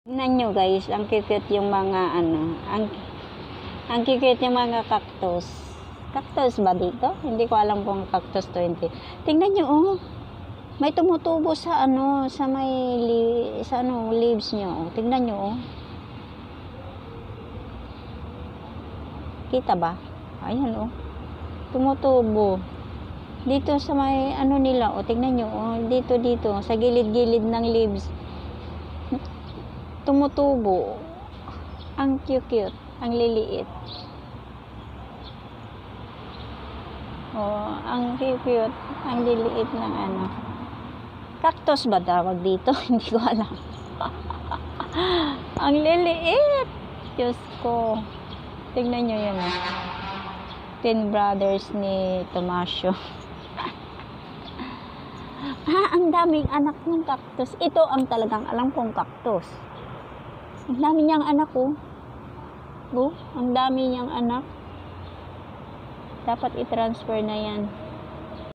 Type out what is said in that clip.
Tingnan nyo guys, ang cute yung mga ang cute yung mga cactus. Cactus ba dito? Hindi ko alam kung cactus to hindi. Tingnan nyo oh. May tumutubo sa sa may leaves nyo. Oh. Tingnan nyo oh. Kita ba? Ayan oh. Tumutubo. Dito sa may nila oh. Tingnan nyo oh. Dito sa gilid-gilid ng leaves. Tumutubo. Ang cute, ang liliit. Oh, ang cute, ang liliit ng cactus ba tawag dito? Hindi ko alam. Ang liliit. Diyos ko. Tignan nyo yun. Twin brothers ni Tomasio. Ang daming anak ng cactus. Ito ang talagang alam kong cactus. Ang dami niyang anak oh. Oh, ang dami niyang anak. Dapat i-transfer na yan.